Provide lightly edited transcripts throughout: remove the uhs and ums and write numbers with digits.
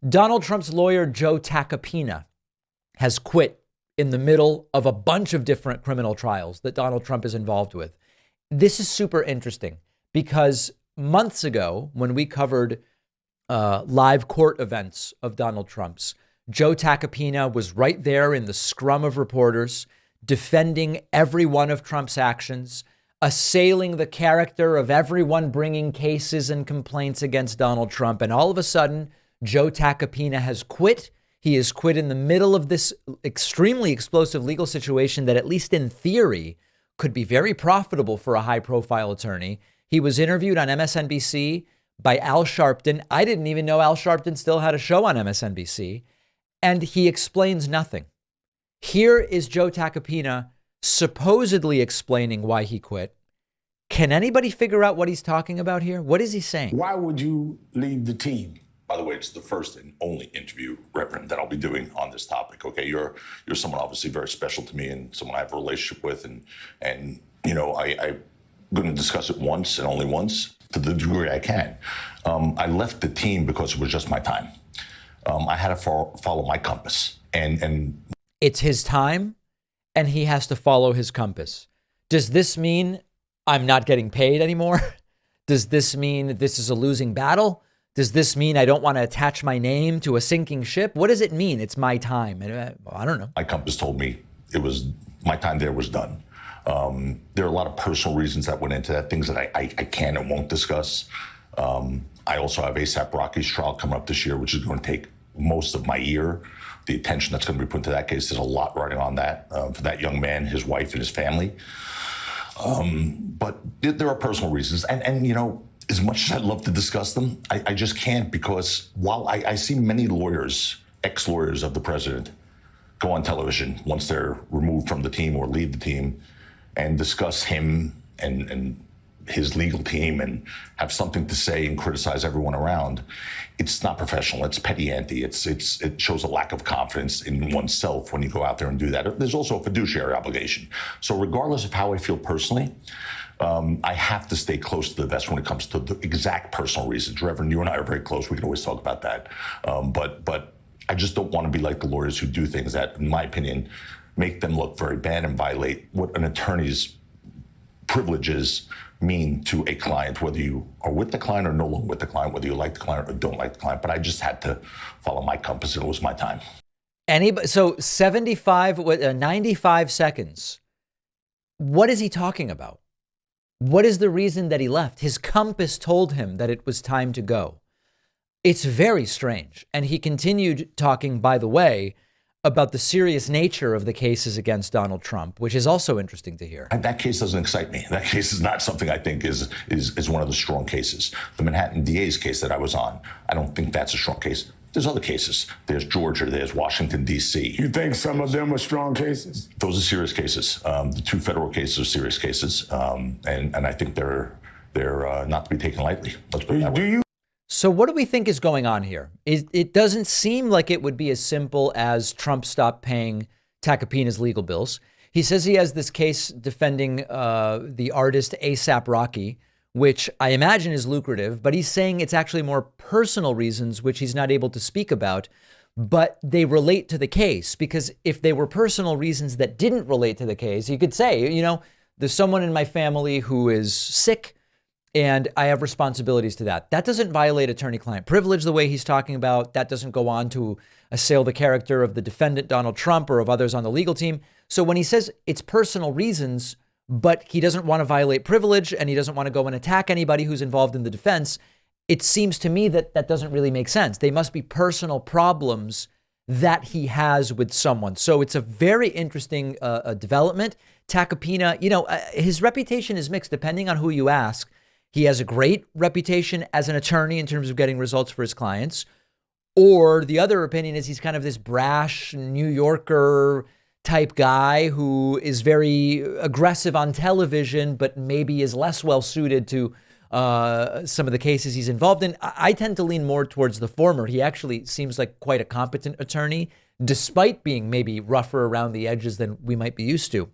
Donald Trump's lawyer, Joe Tacopina, has quit in the middle of a bunch of different criminal trials that Donald Trump is involved with. This is super interesting because months ago, when we covered live court events of Donald Trump's, Joe Tacopina was right there in the scrum of reporters, defending every one of Trump's actions, assailing the character of everyone bringing cases and complaints against Donald Trump. And all of a sudden, Joe Tacopina has quit. He has quit in the middle of this extremely explosive legal situation that, at least in theory, could be very profitable for a high-profile attorney. He was interviewed on MSNBC by Al Sharpton. I didn't even know Al Sharpton still had a show on MSNBC. And he explains nothing. Here is Joe Tacopina supposedly explaining why he quit. Can anybody figure out what he's talking about here? What is he saying? Why would you leave the team? By the way, it's the first and only interview, Reverend, that I'll be doing on this topic. Okay, you're someone obviously very special to me and someone I have a relationship with, and you know I'm going to discuss it once and only once to the degree I can. I left the team because it was just my time. I had to follow my compass, and it's his time, and he has to follow his compass. Does this mean I'm not getting paid anymore? Does this mean this is a losing battle? Does this mean I don't want to attach my name to a sinking ship? What does it mean? It's my time. I don't know. My compass told me it was my time there was done. There are a lot of personal reasons that went into that, things that I can and won't discuss. I also have ASAP Rocky's trial coming up this year, which is going to take most of my year. The attention that's going to be put into that case, there's a lot riding on that for that young man, his wife, and his family. But there are personal reasons. And you know, as much as I'd love to discuss them, I just can't, because while I see many lawyers, ex-lawyers of the president, go on television once they're removed from the team or leave the team and discuss him and his legal team and have something to say and criticize everyone around, it's not professional. It's petty ante. It shows a lack of confidence in oneself when you go out there and do that. There's also a fiduciary obligation. So regardless of how I feel personally, I have to stay close to the vest when it comes to the exact personal reasons. Reverend, you and I are very close. We can always talk about that. But I just don't want to be like the lawyers who do things that, in my opinion, make them look very bad and violate what an attorney's privileges mean to a client, whether you are with the client or no longer with the client, whether you like the client or don't like the client. But I just had to follow my compass, and it was my time. So 95 seconds. What is he talking about? What is the reason that he left? His compass told him that it was time to go. It's very strange. And he continued talking, by the way, about the serious nature of the cases against Donald Trump, which is also interesting to hear. That case doesn't excite me. That case is not something I think is one of the strong cases. The Manhattan DA's case that I was on, I don't think that's a strong case. There's other cases. There's Georgia, there's Washington, D.C. You think some of them are strong cases? Those are serious cases. The two federal cases are serious cases. And I think they're not to be taken lightly. Let's put it that way. So what do we think is going on here? It doesn't seem like it would be as simple as Trump stopped paying Tacopina's legal bills. He says he has this case defending the artist ASAP Rocky, which I imagine is lucrative, but he's saying it's actually more personal reasons, which he's not able to speak about, but they relate to the case. Because if they were personal reasons that didn't relate to the case, you could say, you know, there's someone in my family who is sick, and I have responsibilities to that. That doesn't violate attorney-client privilege the way he's talking about. That doesn't go on to assail the character of the defendant, Donald Trump, or of others on the legal team. So when he says it's personal reasons, but he doesn't want to violate privilege and he doesn't want to go and attack anybody who's involved in the defense, it seems to me that that doesn't really make sense. They must be personal problems that he has with someone. So it's a very interesting development. Tacopina, you know, his reputation is mixed depending on who you ask. He has a great reputation as an attorney in terms of getting results for his clients. Or the other opinion is he's kind of this brash New Yorker type guy who is very aggressive on television, but maybe is less well suited to some of the cases he's involved in. I tend to lean more towards the former. He actually seems like quite a competent attorney, despite being maybe rougher around the edges than we might be used to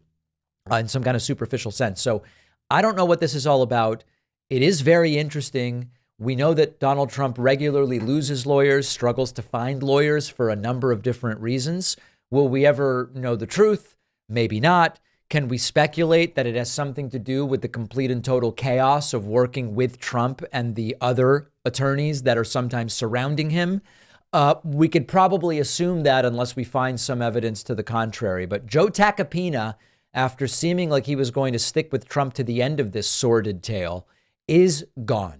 in some kind of superficial sense. So I don't know what this is all about. It is very interesting. We know that Donald Trump regularly loses lawyers, struggles to find lawyers for a number of different reasons. Will we ever know the truth? Maybe not. Can we speculate that it has something to do with the complete and total chaos of working with Trump and the other attorneys that are sometimes surrounding him? We could probably assume that unless we find some evidence to the contrary. But Joe Tacopina, after seeming like he was going to stick with Trump to the end of this sordid tale, is gone.